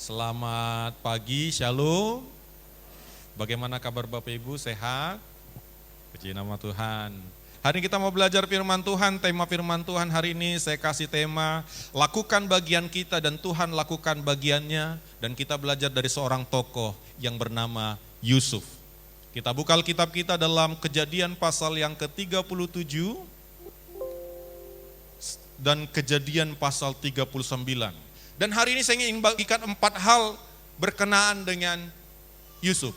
Selamat pagi, Shalom. Bagaimana kabar Bapak Ibu, sehat? Puji nama Tuhan. Hari ini kita mau belajar firman Tuhan, tema firman Tuhan hari ini saya kasih tema, lakukan bagian kita dan Tuhan lakukan bagiannya. Dan kita belajar dari seorang tokoh yang bernama Yusuf. Kita buka Alkitab kita dalam Kejadian pasal yang ke-37 dan Kejadian pasal 39. Dan hari ini saya ingin bagikan 4 hal berkenaan dengan Yusuf.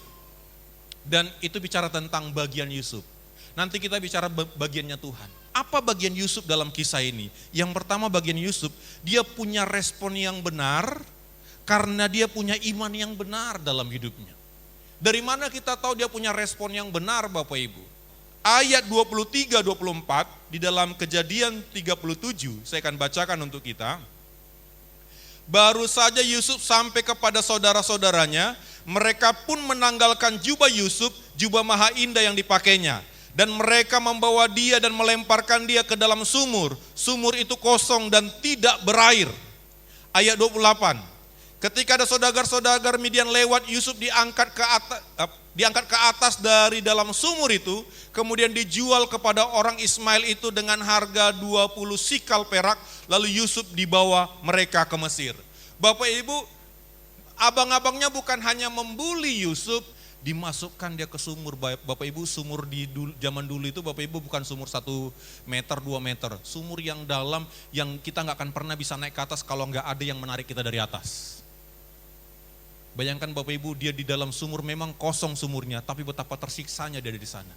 Dan itu bicara tentang bagian Yusuf. Nanti kita bicara bagiannya Tuhan. Apa bagian Yusuf dalam kisah ini? Yang pertama bagian Yusuf, dia punya respon yang benar karena dia punya iman yang benar dalam hidupnya. Dari mana kita tahu dia punya respon yang benar Bapak Ibu? Ayat 23-24 di dalam Kejadian 37, saya akan bacakan untuk kita. Baru saja Yusuf sampai kepada saudara-saudaranya, mereka pun menanggalkan jubah Yusuf, jubah maha indah yang dipakainya. Dan mereka membawa dia dan melemparkan dia ke dalam sumur. Sumur itu kosong dan tidak berair. Ayat 28, ketika ada saudagar-saudagar Midian lewat, Yusuf diangkat ke atas dari dalam sumur itu, kemudian dijual kepada orang Ismail itu dengan harga 20 sikal perak, lalu Yusuf dibawa mereka ke Mesir. Bapak Ibu, abang-abangnya bukan hanya membuli Yusuf, dimasukkan dia ke sumur. Bapak Ibu, sumur di zaman dulu itu Bapak Ibu bukan sumur 1 meter, 2 meter. Sumur yang dalam, yang kita gak akan pernah bisa naik ke atas kalau gak ada yang menarik kita dari atas. Bayangkan Bapak Ibu, dia di dalam sumur, memang kosong sumurnya, tapi betapa tersiksanya dia di sana.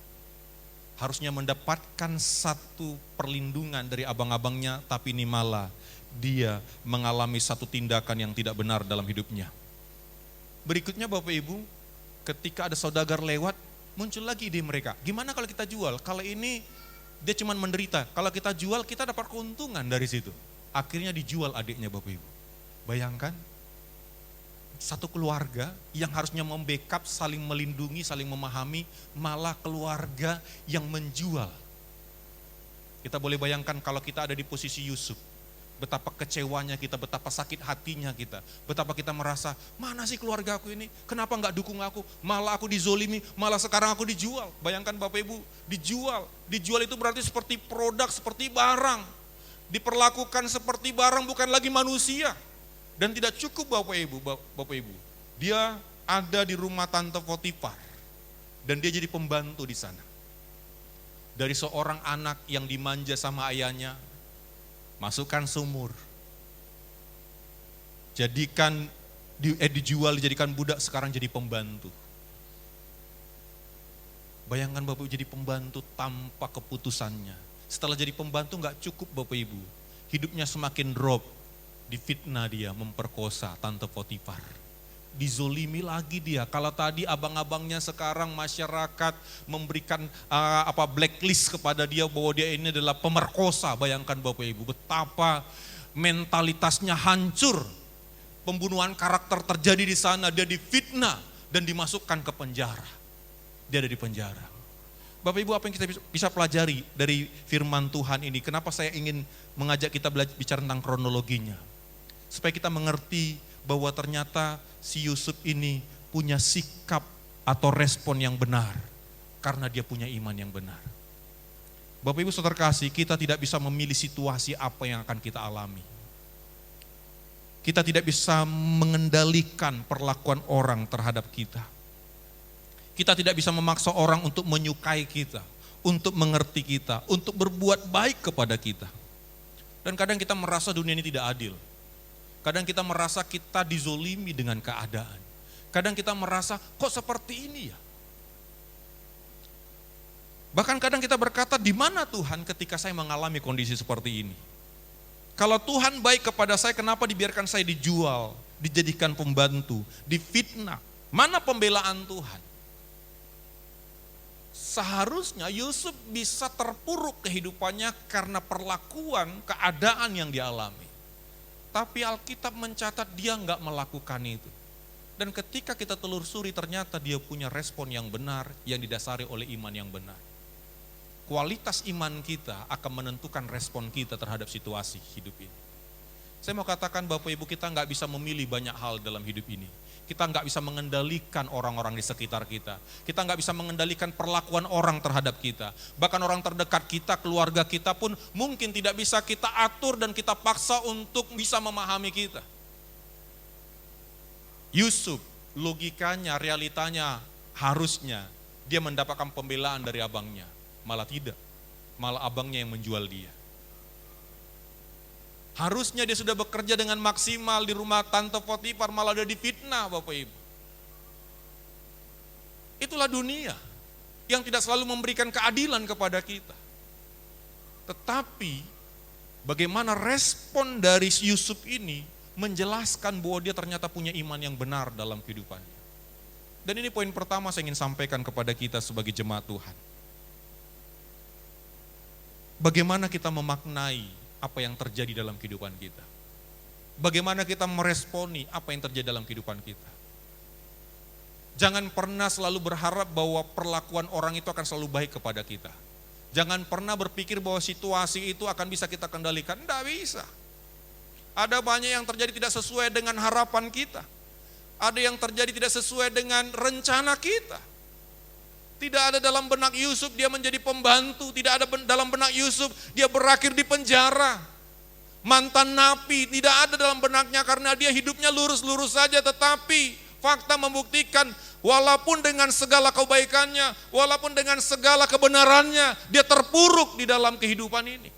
Harusnya mendapatkan satu perlindungan dari abang-abangnya, tapi ini malah dia mengalami satu tindakan yang tidak benar dalam hidupnya. Berikutnya Bapak Ibu, ketika ada saudagar lewat, muncul lagi ide mereka, gimana kalau kita jual? Kalau ini dia cuma menderita, kalau kita jual kita dapat keuntungan dari situ. Akhirnya dijual adiknya Bapak Ibu. Bayangkan, satu keluarga yang harusnya membackup, saling melindungi, saling memahami, malah keluarga yang menjual. Kita boleh bayangkan kalau kita ada di posisi Yusuf, betapa kecewanya kita, betapa sakit hatinya kita, betapa kita merasa, mana sih keluarga aku ini, kenapa gak dukung aku, malah aku dizolimi, malah sekarang aku dijual. Bayangkan Bapak Ibu, dijual itu berarti seperti produk, seperti barang, diperlakukan seperti barang, bukan lagi manusia. Dan tidak cukup Bapak Ibu, dia ada di rumah Tante Potifar dan dia jadi pembantu di sana. Dari seorang anak yang dimanja sama ayahnya, masukkan sumur, dijual, dijadikan budak, sekarang jadi pembantu. Bayangkan Bapak Ibu jadi pembantu tanpa keputusannya. Setelah jadi pembantu gak cukup Bapak Ibu, hidupnya semakin drop. Difitnah dia, memperkosa Tante Potifar. Dizolimi lagi dia. Kalau tadi abang-abangnya, sekarang masyarakat memberikan blacklist kepada dia bahwa dia ini adalah pemerkosa. Bayangkan Bapak Ibu, betapa mentalitasnya hancur. Pembunuhan karakter terjadi di sana, dia difitnah dan dimasukkan ke penjara. Dia ada di penjara. Bapak Ibu, apa yang kita bisa pelajari dari firman Tuhan ini? Kenapa saya ingin mengajak kita bicara tentang kronologinya? Supaya kita mengerti bahwa ternyata si Yusuf ini punya sikap atau respon yang benar. Karena dia punya iman yang benar. Bapak Ibu saudara kasih, kita tidak bisa memilih situasi apa yang akan kita alami. Kita tidak bisa mengendalikan perlakuan orang terhadap kita. Kita tidak bisa memaksa orang untuk menyukai kita, untuk mengerti kita, untuk berbuat baik kepada kita. Dan kadang kita merasa dunia ini tidak adil. Kadang kita merasa kita dizolimi dengan keadaan. Kadang kita merasa, kok seperti ini ya? Bahkan kadang kita berkata, di mana Tuhan ketika saya mengalami kondisi seperti ini? Kalau Tuhan baik kepada saya, kenapa dibiarkan saya dijual, dijadikan pembantu, difitnah? Mana pembelaan Tuhan? Seharusnya Yusuf bisa terpuruk kehidupannya karena perlakuan, keadaan yang dialami. Tapi Alkitab mencatat dia enggak melakukan itu. Dan ketika kita telusuri ternyata dia punya respon yang benar yang didasari oleh iman yang benar. Kualitas iman kita akan menentukan respon kita terhadap situasi hidup ini. Saya mau katakan Bapak Ibu, kita nggak bisa memilih banyak hal dalam hidup ini. Kita nggak bisa mengendalikan orang-orang di sekitar kita. Kita nggak bisa mengendalikan perlakuan orang terhadap kita. Bahkan orang terdekat kita, keluarga kita pun mungkin tidak bisa kita atur dan kita paksa untuk bisa memahami kita. Yusuf, logikanya, realitanya, harusnya dia mendapatkan pembelaan dari abangnya. Malah tidak, malah abangnya yang menjual dia. Harusnya dia sudah bekerja dengan maksimal di rumah Tante Potifar, malah dia difitnah Bapak Ibu. Itulah dunia yang tidak selalu memberikan keadilan kepada kita. Tetapi bagaimana respon dari Yusuf ini menjelaskan bahwa dia ternyata punya iman yang benar dalam kehidupannya. Dan ini poin pertama saya ingin sampaikan kepada kita sebagai jemaat Tuhan. Bagaimana kita memaknai apa yang terjadi dalam kehidupan kita. Bagaimana kita meresponi apa yang terjadi dalam kehidupan kita. Jangan pernah selalu berharap bahwa perlakuan orang itu akan selalu baik kepada kita. Jangan pernah berpikir bahwa situasi itu akan bisa kita kendalikan. Tidak bisa. Ada banyak yang terjadi tidak sesuai dengan harapan kita. Ada yang terjadi tidak sesuai dengan rencana kita. Tidak ada dalam benak Yusuf dia menjadi pembantu, tidak ada dalam benak Yusuf dia berakhir di penjara. Mantan napi tidak ada dalam benaknya karena dia hidupnya lurus-lurus saja, tetapi fakta membuktikan walaupun dengan segala kebaikannya, walaupun dengan segala kebenarannya, dia terpuruk di dalam kehidupan ini.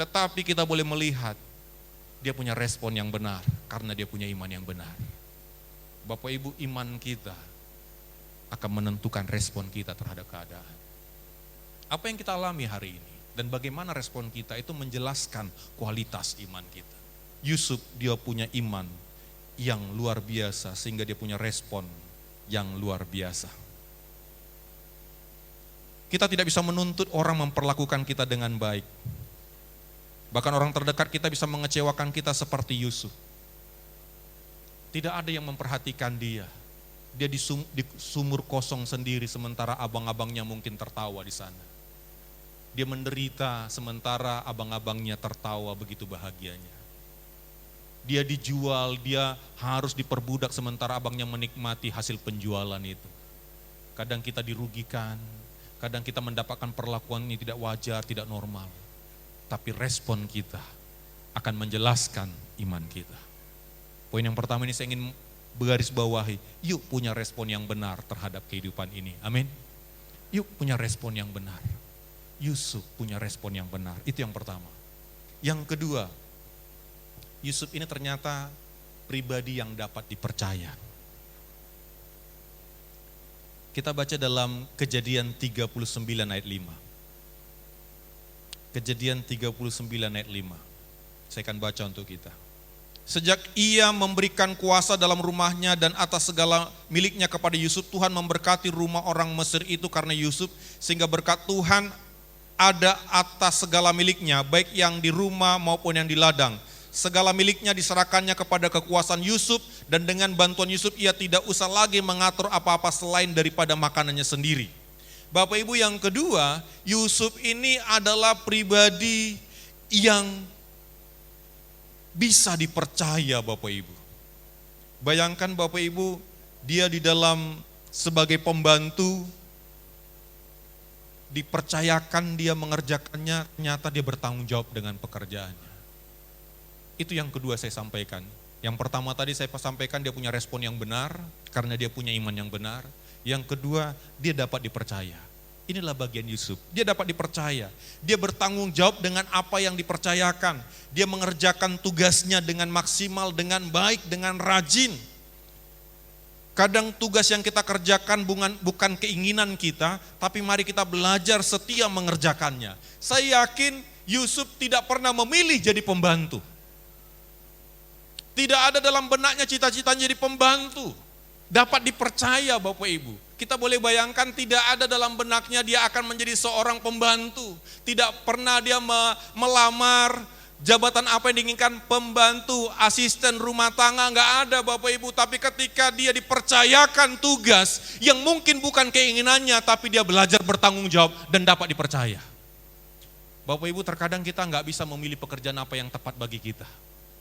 Tetapi kita boleh melihat dia punya respon yang benar karena dia punya iman yang benar. Bapak Ibu, iman kita akan menentukan respon kita terhadap keadaan. Apa yang kita alami hari ini dan bagaimana respon kita itu menjelaskan kualitas iman kita. Yusuf dia punya iman yang luar biasa sehingga dia punya respon yang luar biasa. Kita tidak bisa menuntut orang memperlakukan kita dengan baik. Bahkan orang terdekat kita bisa mengecewakan kita seperti Yusuf. Tidak ada yang memperhatikan dia. Dia di sumur kosong sendiri sementara abang-abangnya mungkin tertawa di sana. Dia menderita sementara abang-abangnya tertawa begitu bahagianya. Dia dijual, dia harus diperbudak sementara abangnya menikmati hasil penjualan itu. Kadang kita dirugikan, kadang kita mendapatkan perlakuan yang tidak wajar, tidak normal. Tapi respon kita akan menjelaskan iman kita. Poin yang pertama ini saya ingin bergaris bawahi, yuk punya respon yang benar terhadap kehidupan ini, amin. Yuk punya respon yang benar. Yusuf punya respon yang benar, itu yang pertama. Yang kedua, Yusuf ini ternyata pribadi yang dapat dipercaya. Kita baca dalam Kejadian 39 ayat 5. Kejadian 39 ayat 5. Saya akan baca untuk kita. Sejak ia memberikan kuasa dalam rumahnya dan atas segala miliknya kepada Yusuf, Tuhan memberkati rumah orang Mesir itu karena Yusuf, sehingga berkat Tuhan ada atas segala miliknya, baik yang di rumah maupun yang di ladang. Segala miliknya diserahkannya kepada kekuasaan Yusuf, dan dengan bantuan Yusuf ia tidak usah lagi mengatur apa-apa selain daripada makanannya sendiri. Bapak Ibu, yang kedua, Yusuf ini adalah pribadi yang bisa dipercaya Bapak Ibu. Bayangkan Bapak Ibu, dia di dalam sebagai pembantu, dipercayakan dia mengerjakannya, ternyata dia bertanggung jawab dengan pekerjaannya. Itu yang kedua saya sampaikan. Yang pertama tadi saya sampaikan dia punya respon yang benar, karena dia punya iman yang benar. Yang kedua, dia dapat dipercaya. Inilah bagian Yusuf, dia dapat dipercaya. Dia bertanggung jawab dengan apa yang dipercayakan. Dia mengerjakan tugasnya dengan maksimal, dengan baik, dengan rajin. Kadang tugas yang kita kerjakan bukan keinginan kita, tapi mari kita belajar setia mengerjakannya. Saya yakin Yusuf tidak pernah memilih jadi pembantu. Tidak ada dalam benaknya cita-citanya jadi pembantu. Dapat dipercaya Bapak Ibu. Kita boleh bayangkan tidak ada dalam benaknya dia akan menjadi seorang pembantu. Tidak pernah dia melamar jabatan apa yang diinginkan, pembantu, asisten rumah tangga, enggak ada Bapak Ibu. Tapi ketika dia dipercayakan tugas yang mungkin bukan keinginannya, tapi dia belajar bertanggung jawab dan dapat dipercaya. Bapak Ibu, terkadang kita enggak bisa memilih pekerjaan apa yang tepat bagi kita.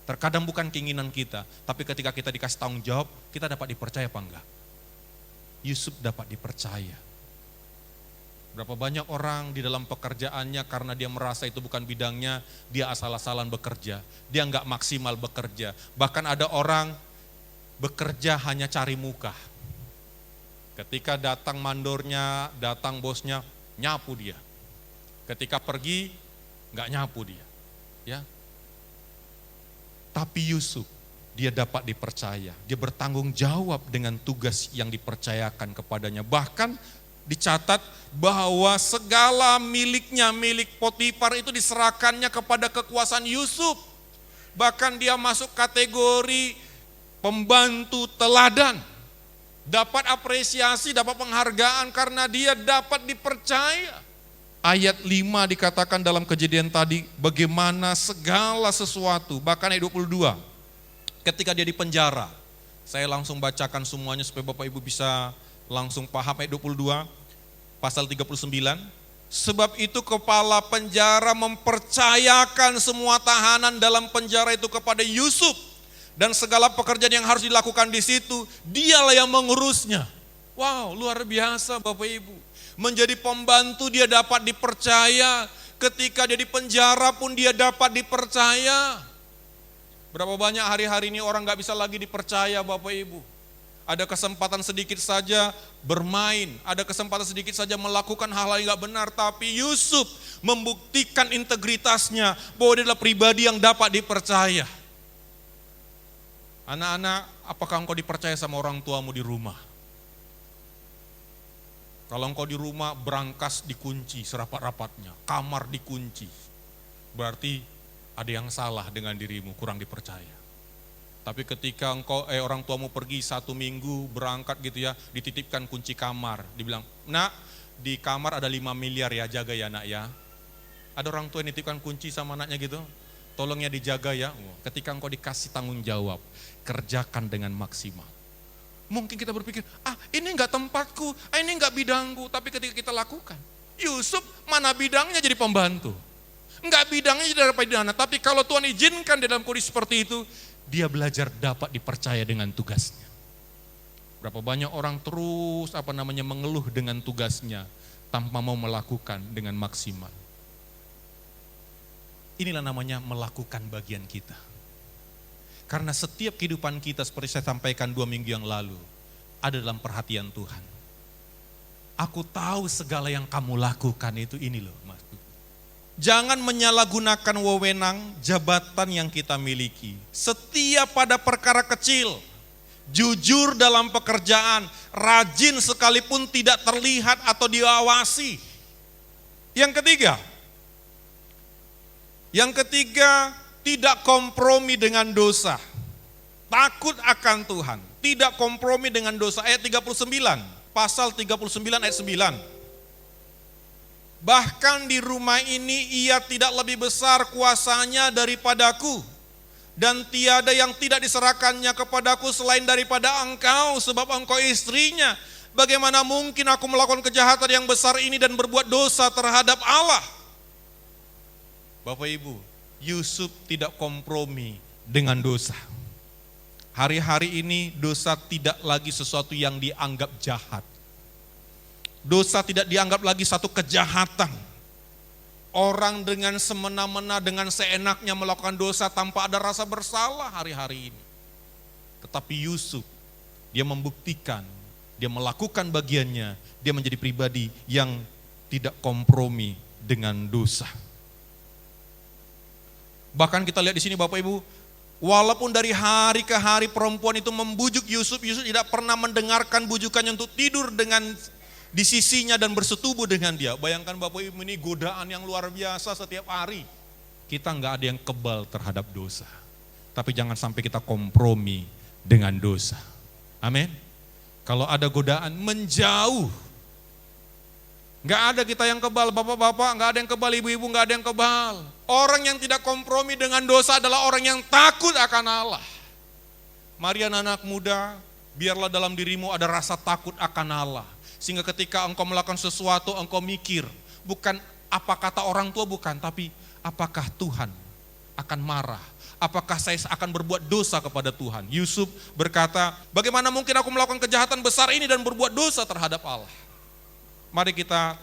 Terkadang bukan keinginan kita, tapi ketika kita dikasih tanggung jawab, kita dapat dipercaya apa enggak? Yusuf dapat dipercaya. Berapa banyak orang di dalam pekerjaannya karena dia merasa itu bukan bidangnya, dia asal-asalan bekerja. Dia enggak maksimal bekerja. Bahkan ada orang bekerja hanya cari muka. Ketika datang mandornya, datang bosnya, nyapu dia. Ketika pergi, enggak nyapu dia. Ya. Tapi Yusuf, dia dapat dipercaya. Dia bertanggung jawab dengan tugas yang dipercayakan kepadanya. Bahkan dicatat bahwa segala miliknya, milik Potifar itu diserahkannya kepada kekuasaan Yusuf. Bahkan dia masuk kategori pembantu teladan. Dapat apresiasi, dapat penghargaan karena dia dapat dipercaya. Ayat 5 dikatakan dalam Kejadian tadi, bagaimana segala sesuatu, bahkan ayat 22, ketika dia di penjara. Saya langsung bacakan semuanya supaya Bapak Ibu bisa langsung paham ayat 22, pasal 39. Sebab itu kepala penjara mempercayakan semua tahanan dalam penjara itu kepada Yusuf. Dan segala pekerjaan yang harus dilakukan di situ, dialah yang mengurusnya. Wow, luar biasa Bapak Ibu. Menjadi pembantu dia dapat dipercaya, ketika dia di penjara pun dia dapat dipercaya. Berapa banyak hari-hari ini orang gak bisa lagi dipercaya Bapak Ibu. Ada kesempatan sedikit saja bermain, ada kesempatan sedikit saja melakukan hal-hal yang gak benar. Tapi Yusuf membuktikan integritasnya bahwa dia adalah pribadi yang dapat dipercaya. Anak-anak, apakah engkau dipercaya sama orang tuamu di rumah? Kalau engkau di rumah, berangkas dikunci serapat-rapatnya, kamar dikunci. Berarti ada yang salah dengan dirimu, kurang dipercaya. Tapi ketika orang tuamu pergi 1 minggu, berangkat gitu ya, dititipkan kunci kamar. Dibilang, nak di kamar ada 5 miliar ya, jaga ya nak ya. Ada orang tua yang nitipkan kunci sama anaknya gitu, tolongnya dijaga ya. Ketika engkau dikasih tanggung jawab, kerjakan dengan maksimal. Mungkin kita berpikir, ini enggak tempatku, ini enggak bidangku. Tapi ketika kita lakukan, Yusuf mana bidangnya jadi pembantu. Enggak bidangnya jadi pidana. Tapi kalau Tuhan izinkan di dalam kondisi seperti itu, dia belajar dapat dipercaya dengan tugasnya. Berapa banyak orang terus mengeluh dengan tugasnya tanpa mau melakukan dengan maksimal. Inilah namanya melakukan bagian kita. Karena setiap kehidupan kita seperti saya sampaikan 2 minggu yang lalu, ada dalam perhatian Tuhan. Aku tahu segala yang kamu lakukan itu ini loh Mas. Jangan menyalahgunakan wewenang jabatan yang kita miliki. Setia pada perkara kecil, jujur dalam pekerjaan, rajin sekalipun tidak terlihat atau diawasi. Yang ketiga, tidak kompromi dengan dosa. Takut akan Tuhan, tidak kompromi dengan dosa. Ayat 39, pasal 39 ayat 9. Bahkan di rumah ini ia tidak lebih besar kuasanya daripadaku, dan tiada yang tidak diserahkannya kepadaku selain daripada engkau, sebab engkau istrinya. Bagaimana mungkin aku melakukan kejahatan yang besar ini dan berbuat dosa terhadap Allah? Bapak Ibu, Yusuf tidak kompromi dengan dosa. Hari-hari ini dosa tidak lagi sesuatu yang dianggap jahat. Dosa tidak dianggap lagi satu kejahatan. Orang dengan semena-mena, dengan seenaknya melakukan dosa tanpa ada rasa bersalah hari-hari ini. Tetapi Yusuf, dia membuktikan, dia melakukan bagiannya, dia menjadi pribadi yang tidak kompromi dengan dosa. Bahkan kita lihat di sini Bapak Ibu, walaupun dari hari ke hari perempuan itu membujuk Yusuf, Yusuf tidak pernah mendengarkan bujukannya untuk tidur dengan di sisinya dan bersetubuh dengan dia. Bayangkan Bapak Ibu, ini godaan yang luar biasa setiap hari. Kita nggak ada yang kebal terhadap dosa. Tapi jangan sampai kita kompromi dengan dosa. Amin. Kalau ada godaan, menjauh. Nggak ada kita yang kebal, bapak-bapak nggak ada yang kebal, ibu-ibu nggak ada yang kebal. Orang yang tidak kompromi dengan dosa adalah orang yang takut akan Allah. Mari anak-anak muda, biarlah dalam dirimu ada rasa takut akan Allah. Sehingga ketika engkau melakukan sesuatu, engkau mikir, bukan apa kata orang tua, bukan, tapi apakah Tuhan akan marah? Apakah saya akan berbuat dosa kepada Tuhan? Yusuf berkata, bagaimana mungkin aku melakukan kejahatan besar ini dan berbuat dosa terhadap Allah? Mari kita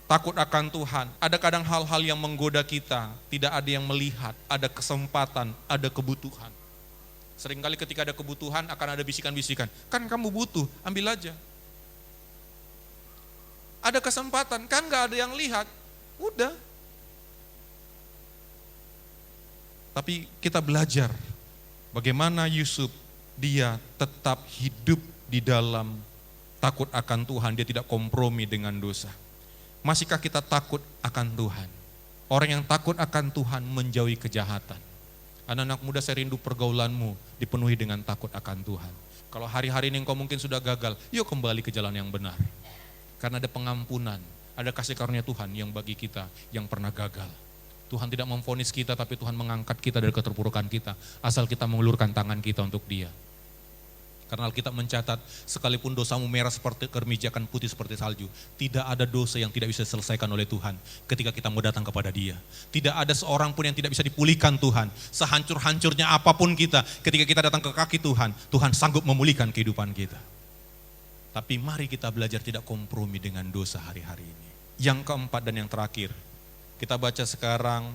takut akan Tuhan. Ada kadang hal-hal yang menggoda kita, tidak ada yang melihat, ada kesempatan, ada kebutuhan. Seringkali ketika ada kebutuhan akan ada bisikan-bisikan, kan kamu butuh, ambil aja. Ada kesempatan, kan gak ada yang lihat, udah. Tapi kita belajar bagaimana Yusuf, dia tetap hidup di dalam takut akan Tuhan, dia tidak kompromi dengan dosa. Masihkah kita takut akan Tuhan? Orang yang takut akan Tuhan menjauhi kejahatan. Anak-anak muda, saya rindu pergaulanmu dipenuhi dengan takut akan Tuhan. Kalau hari-hari ini engkau mungkin sudah gagal, yuk kembali ke jalan yang benar. Karena ada pengampunan, ada kasih karunia Tuhan yang bagi kita yang pernah gagal. Tuhan tidak memvonis kita, tapi Tuhan mengangkat kita dari keterpurukan kita, asal kita mengulurkan tangan kita untuk Dia. Karena Alkitab mencatat, sekalipun dosamu merah seperti kermija akan putih seperti salju, tidak ada dosa yang tidak bisa diselesaikan oleh Tuhan ketika kita mau datang kepada Dia. Tidak ada seorang pun yang tidak bisa dipulihkan Tuhan. Sehancur-hancurnya apapun kita, ketika kita datang ke kaki Tuhan, Tuhan sanggup memulihkan kehidupan kita. Tapi mari kita belajar tidak kompromi dengan dosa hari-hari ini. Yang keempat dan yang terakhir, kita baca sekarang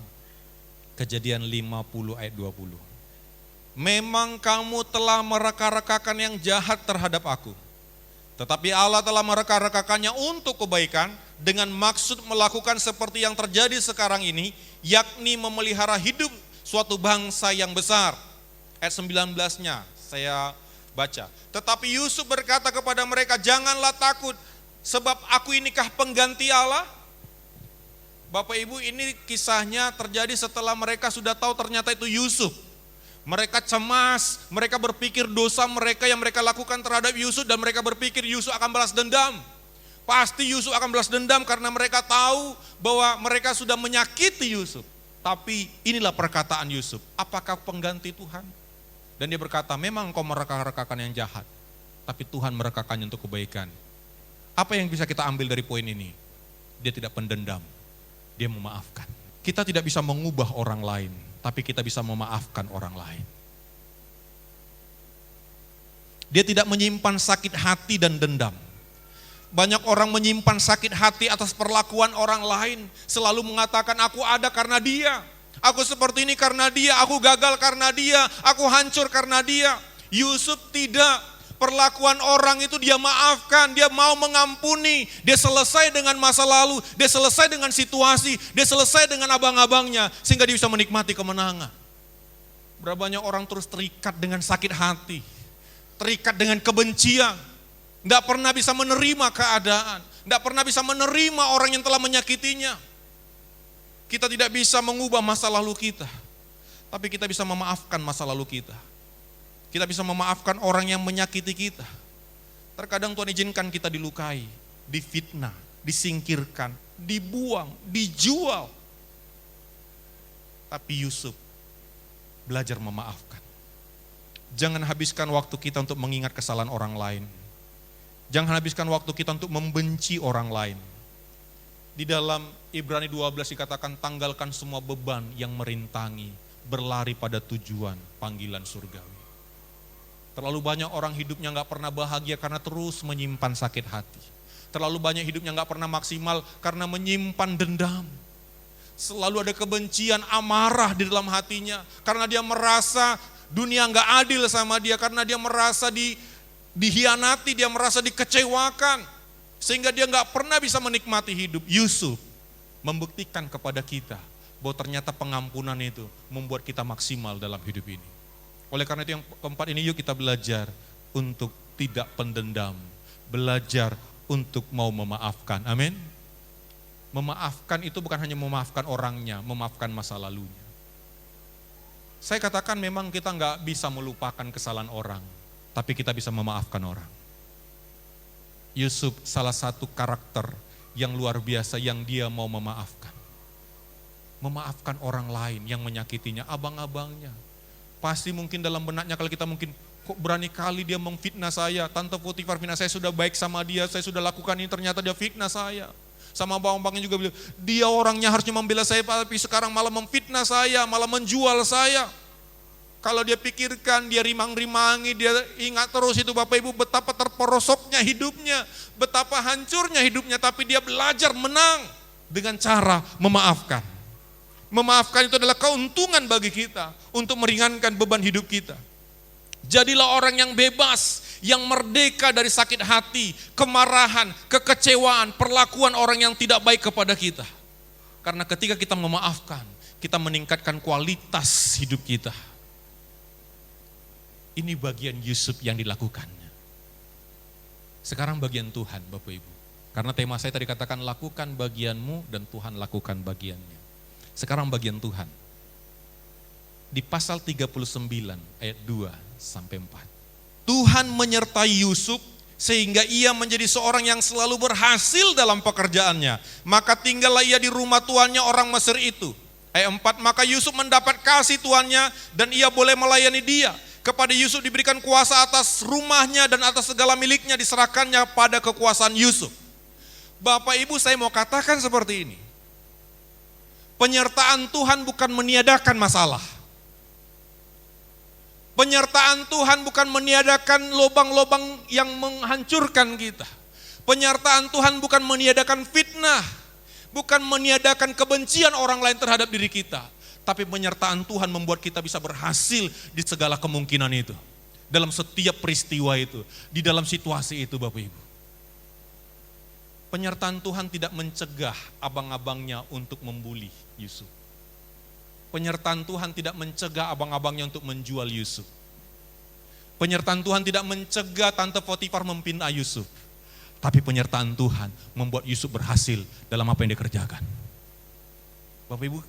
Kejadian 50 ayat 20. Memang kamu telah mereka-rekakan yang jahat terhadap aku. Tetapi Allah telah mereka-rekakannya untuk kebaikan dengan maksud melakukan seperti yang terjadi sekarang ini, yakni memelihara hidup suatu bangsa yang besar. Ayat 19-nya saya baca. Tetapi Yusuf berkata kepada mereka, janganlah takut, sebab aku inikah pengganti Allah? Bapak Ibu, ini kisahnya terjadi setelah mereka sudah tahu ternyata itu Yusuf. Mereka cemas, mereka berpikir dosa mereka yang mereka lakukan terhadap Yusuf dan mereka berpikir Yusuf akan balas dendam. Pasti Yusuf akan balas dendam karena mereka tahu bahwa mereka sudah menyakiti Yusuf. Tapi inilah perkataan Yusuf, apakah pengganti Tuhan? Dan dia berkata, memang engkau mereka-rekakan yang jahat, tapi Tuhan merekakannya untuk kebaikan. Apa yang bisa kita ambil dari poin ini? Dia tidak pendendam. Dia memaafkan. Kita tidak bisa mengubah orang lain, tapi kita bisa memaafkan orang lain. Dia tidak menyimpan sakit hati dan dendam. Banyak orang menyimpan sakit hati atas perlakuan orang lain, selalu mengatakan aku ada karena dia, aku seperti ini karena dia, aku gagal karena dia, aku hancur karena dia. Yusuf tidak. Perlakuan orang itu dia maafkan, dia mau mengampuni, dia selesai dengan masa lalu, dia selesai dengan situasi, dia selesai dengan abang-abangnya, sehingga dia bisa menikmati kemenangan. Berapa banyak orang terus terikat dengan sakit hati, terikat dengan kebencian, tidak pernah bisa menerima keadaan, tidak pernah bisa menerima orang yang telah menyakitinya. Kita tidak bisa mengubah masa lalu kita, tapi kita bisa memaafkan masa lalu kita. Kita bisa memaafkan orang yang menyakiti kita. Terkadang Tuhan izinkan kita dilukai, difitnah, disingkirkan, dibuang, dijual. Tapi Yusuf belajar memaafkan. Jangan habiskan waktu kita untuk mengingat kesalahan orang lain. Jangan habiskan waktu kita untuk membenci orang lain. Di dalam Ibrani 12 dikatakan, tanggalkan semua beban yang merintangi, berlari pada tujuan panggilan surgawi. Terlalu banyak orang hidupnya gak pernah bahagia karena terus menyimpan sakit hati. Terlalu banyak hidupnya gak pernah maksimal karena menyimpan dendam. Selalu ada kebencian, amarah di dalam hatinya. Karena dia merasa dunia gak adil sama dia. Karena dia merasa dihianati, dia merasa dikecewakan. Sehingga dia gak pernah bisa menikmati hidup. Yusuf membuktikan kepada kita bahwa ternyata pengampunan itu membuat kita maksimal dalam hidup ini. Oleh karena itu yang keempat ini, yuk kita belajar untuk tidak pendendam. Belajar untuk mau memaafkan. Amin. Memaafkan itu bukan hanya memaafkan orangnya, memaafkan masa lalunya. Saya katakan memang kita nggak bisa melupakan kesalahan orang, tapi kita bisa memaafkan orang. Yusuf salah satu karakter yang luar biasa yang dia mau memaafkan. Memaafkan orang lain yang menyakitinya, abang-abangnya. Pasti mungkin dalam benaknya kalau kita mungkin, kok berani kali dia memfitnah saya, Tante Potifar fitnah saya, sudah baik sama dia, saya sudah lakukan ini, ternyata dia fitnah saya. Sama abang-abangnya juga bilang, dia orangnya harusnya membela saya, tapi sekarang malah memfitnah saya, malah menjual saya. Kalau dia pikirkan, dia rimang-rimangi, dia ingat terus itu Bapak Ibu betapa terperosoknya hidupnya, betapa hancurnya hidupnya, tapi dia belajar menang dengan cara memaafkan. Memaafkan itu adalah keuntungan bagi kita untuk meringankan beban hidup kita. Jadilah orang yang bebas, yang merdeka dari sakit hati, kemarahan, kekecewaan, perlakuan orang yang tidak baik kepada kita. Karena ketika kita memaafkan, kita meningkatkan kualitas hidup kita. Ini bagian Yusuf yang dilakukannya. Sekarang bagian Tuhan, Bapak Ibu. Karena tema saya tadi katakan lakukan bagianmu dan Tuhan lakukan bagiannya. Sekarang bagian Tuhan. Di pasal 39 ayat 2 sampai 4. Tuhan menyertai Yusuf sehingga ia menjadi seorang yang selalu berhasil dalam pekerjaannya. Maka tinggallah ia di rumah tuannya orang Mesir itu. Ayat 4, maka Yusuf mendapat kasih tuannya dan ia boleh melayani dia. Kepada Yusuf diberikan kuasa atas rumahnya dan atas segala miliknya diserahkannya pada kekuasaan Yusuf. Bapak Ibu, saya mau katakan seperti ini. Penyertaan Tuhan bukan meniadakan masalah. Penyertaan Tuhan bukan meniadakan lubang-lubang yang menghancurkan kita. Penyertaan Tuhan bukan meniadakan fitnah, bukan meniadakan kebencian orang lain terhadap diri kita. Tapi penyertaan Tuhan membuat kita bisa berhasil di segala kemungkinan itu. Dalam setiap peristiwa itu, di dalam situasi itu Bapak Ibu. Penyertaan Tuhan tidak mencegah abang-abangnya untuk membuli Yusuf. Penyertaan Tuhan tidak mencegah abang-abangnya untuk menjual Yusuf. Penyertaan Tuhan tidak mencegah Tante Potifar mempinta Yusuf. Tapi penyertaan Tuhan membuat Yusuf berhasil dalam apa yang dikerjakan. Bapak Ibu,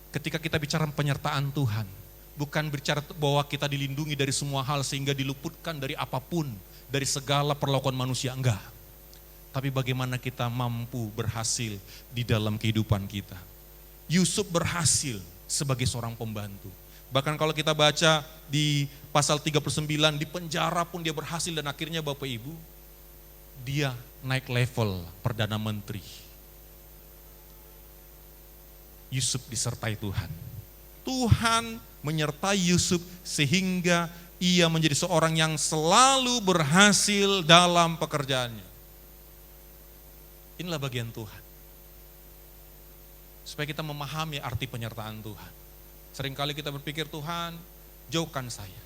ketika kita bicara penyertaan Tuhan, bukan bicara bahwa kita dilindungi dari semua hal sehingga diluputkan dari apapun, dari segala perlakuan manusia, enggak. Tapi bagaimana kita mampu berhasil di dalam kehidupan kita. Yusuf berhasil sebagai seorang pembantu. Bahkan kalau kita baca di pasal 39, di penjara pun dia berhasil dan akhirnya Bapak Ibu, dia naik level Perdana Menteri. Yusuf disertai Tuhan. Tuhan menyertai Yusuf sehingga ia menjadi seorang yang selalu berhasil dalam pekerjaannya. Inilah bagian Tuhan. Supaya kita memahami arti penyertaan Tuhan. Seringkali kita berpikir, Tuhan jauhkan saya.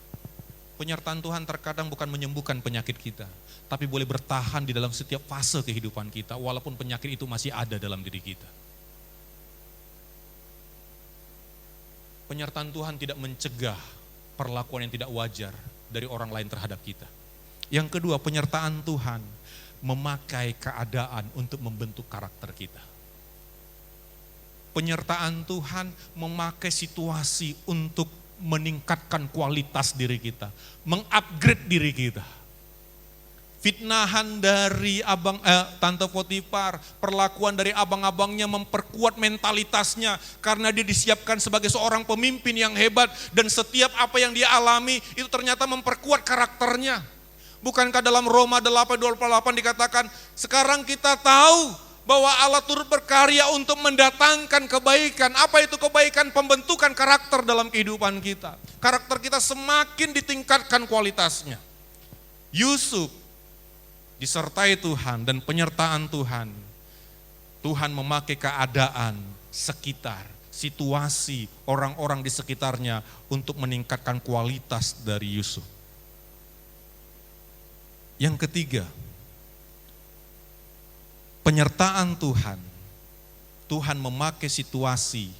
Penyertaan Tuhan terkadang bukan menyembuhkan penyakit kita, tapi boleh bertahan di dalam setiap fase kehidupan kita, walaupun penyakit itu masih ada dalam diri kita. Penyertaan Tuhan tidak mencegah perlakuan yang tidak wajar dari orang lain terhadap kita. Yang kedua, penyertaan Tuhan memakai keadaan untuk membentuk karakter kita. Penyertaan Tuhan memakai situasi untuk meningkatkan kualitas diri kita, mengupgrade diri kita. Fitnahan dari Tante Potifar, perlakuan dari abang-abangnya memperkuat mentalitasnya karena dia disiapkan sebagai seorang pemimpin yang hebat dan setiap apa yang dia alami itu ternyata memperkuat karakternya. Bukankah dalam Roma 8:28 dikatakan, sekarang kita tahu bahwa Allah turut berkarya untuk mendatangkan kebaikan. Apa itu kebaikan? Pembentukan karakter dalam kehidupan kita. Karakter kita semakin ditingkatkan kualitasnya. Yusuf disertai Tuhan dan penyertaan Tuhan. Tuhan memakai keadaan sekitar, situasi, orang-orang di sekitarnya untuk meningkatkan kualitas dari Yusuf. Yang ketiga, penyertaan Tuhan. Tuhan memakai situasi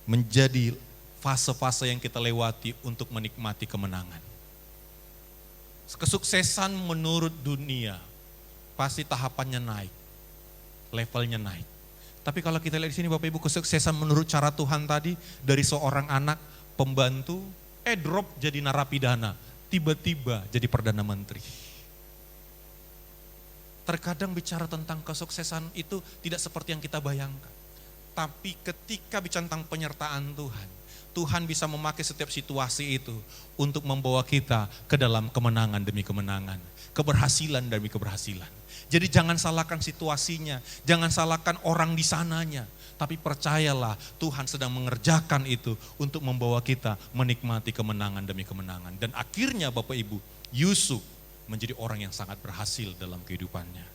menjadi fase-fase yang kita lewati untuk menikmati kemenangan. Kesuksesan menurut dunia pasti tahapannya naik, levelnya naik. Tapi kalau kita lihat di sini Bapak Ibu, kesuksesan menurut cara Tuhan tadi dari seorang anak pembantu, drop jadi narapidana, tiba-tiba jadi Perdana Menteri. Terkadang bicara tentang kesuksesan itu tidak seperti yang kita bayangkan. Tapi ketika bicara tentang penyertaan Tuhan, Tuhan bisa memakai setiap situasi itu untuk membawa kita ke dalam kemenangan demi kemenangan, keberhasilan demi keberhasilan. Jadi jangan salahkan situasinya, jangan salahkan orang di sananya, tapi percayalah Tuhan sedang mengerjakan itu untuk membawa kita menikmati kemenangan demi kemenangan. Dan akhirnya Bapak Ibu, Yusuf menjadi orang yang sangat berhasil dalam kehidupannya.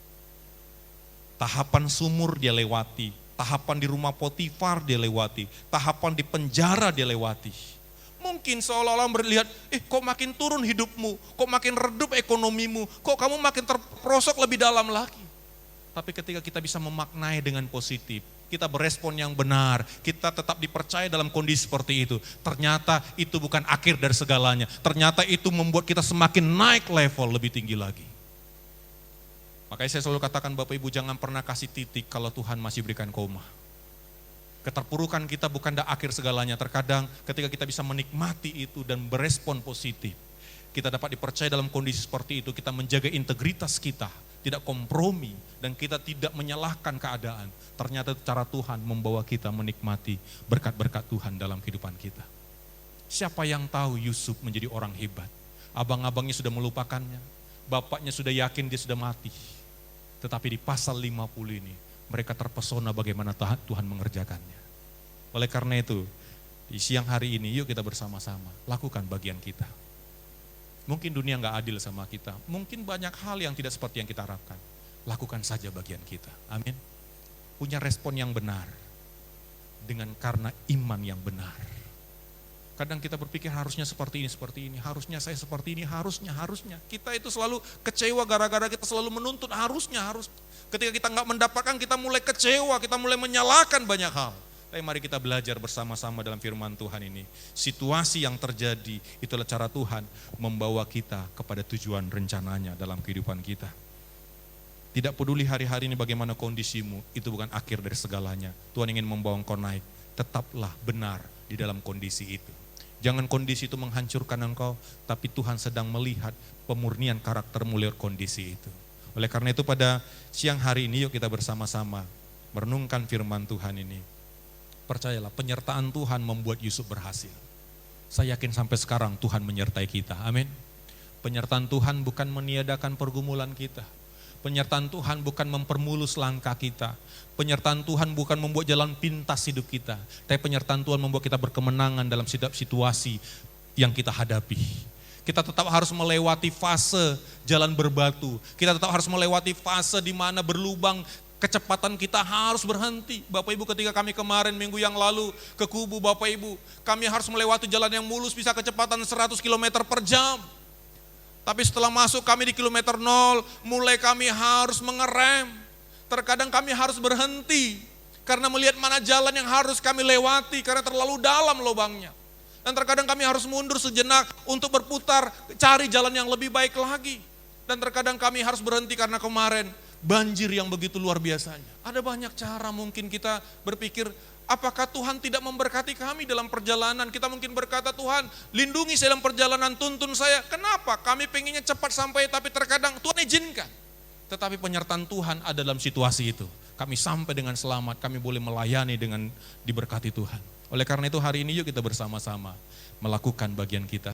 Tahapan sumur dia lewati, tahapan di rumah Potifar dia lewati, tahapan di penjara dia lewati. Mungkin seolah-olah melihat, kok makin turun hidupmu, kok makin redup ekonomimu, kok kamu makin terperosok lebih dalam lagi. Tapi ketika kita bisa memaknai dengan positif, kita berespon yang benar, kita tetap dipercaya dalam kondisi seperti itu. Ternyata itu bukan akhir dari segalanya, ternyata itu membuat kita semakin naik level lebih tinggi lagi. Makanya saya selalu katakan Bapak Ibu, jangan pernah kasih titik kalau Tuhan masih berikan koma. Keterpurukan kita bukan akhir segalanya. Terkadang ketika kita bisa menikmati itu dan berespon positif, kita dapat dipercaya dalam kondisi seperti itu, kita menjaga integritas kita, tidak kompromi, dan kita tidak menyalahkan keadaan. Ternyata cara Tuhan membawa kita menikmati berkat-berkat Tuhan dalam kehidupan kita. Siapa yang tahu Yusuf menjadi orang hebat? Abang-abangnya sudah melupakannya, bapaknya sudah yakin dia sudah mati. Tetapi di pasal 50 ini, mereka terpesona bagaimana Tuhan mengerjakannya. Oleh karena itu, di siang hari ini yuk kita bersama-sama lakukan bagian kita. Mungkin dunia gak adil sama kita, mungkin banyak hal yang tidak seperti yang kita harapkan. Lakukan saja bagian kita, amin. Punya respon yang benar, dengan karena iman yang benar. Kadang kita berpikir harusnya seperti ini, harusnya saya seperti ini, harusnya. Kita itu selalu kecewa gara-gara kita selalu menuntut harusnya. Ketika kita nggak mendapatkan, kita mulai kecewa, kita mulai menyalahkan banyak hal. Tapi mari kita belajar bersama-sama dalam firman Tuhan ini. Situasi yang terjadi, itulah cara Tuhan membawa kita kepada tujuan rencananya dalam kehidupan kita. Tidak peduli hari-hari ini bagaimana kondisimu, itu bukan akhir dari segalanya. Tuhan ingin membawa engkau naik, tetaplah benar di dalam kondisi itu. Jangan kondisi itu menghancurkan engkau, tapi Tuhan sedang melihat pemurnian karaktermu lewat kondisi itu. Oleh karena itu pada siang hari ini yuk kita bersama-sama merenungkan firman Tuhan ini. Percayalah, penyertaan Tuhan membuat Yusuf berhasil. Saya yakin sampai sekarang Tuhan menyertai kita, amin. Penyertaan Tuhan bukan meniadakan pergumulan kita. Penyertaan Tuhan bukan mempermulus langkah kita. Penyertaan Tuhan bukan membuat jalan pintas hidup kita. Tapi penyertaan Tuhan membuat kita berkemenangan dalam setiap situasi yang kita hadapi. Kita tetap harus melewati fase jalan berbatu. Kita tetap harus melewati fase di mana berlubang, kecepatan kita harus berhenti. Bapak Ibu, ketika kami kemarin minggu yang lalu ke Kubu, Bapak Ibu, kami harus melewati jalan yang mulus bisa kecepatan 100 km per jam. Tapi setelah masuk kami di kilometer 0, mulai kami harus mengerem. Terkadang kami harus berhenti karena melihat mana jalan yang harus kami lewati karena terlalu dalam lubangnya. Dan terkadang kami harus mundur sejenak untuk berputar, cari jalan yang lebih baik lagi. Dan terkadang kami harus berhenti karena kemarin banjir yang begitu luar biasanya. Ada banyak cara mungkin kita berpikir, apakah Tuhan tidak memberkati kami dalam perjalanan? Kita mungkin berkata, Tuhan lindungi saya dalam perjalanan, tuntun saya. Kenapa? Kami pengennya cepat sampai, tapi terkadang Tuhan izinkan. Tetapi penyertaan Tuhan ada dalam situasi itu. Kami sampai dengan selamat, kami boleh melayani dengan diberkati Tuhan. Oleh karena itu hari ini yuk kita bersama-sama melakukan bagian kita.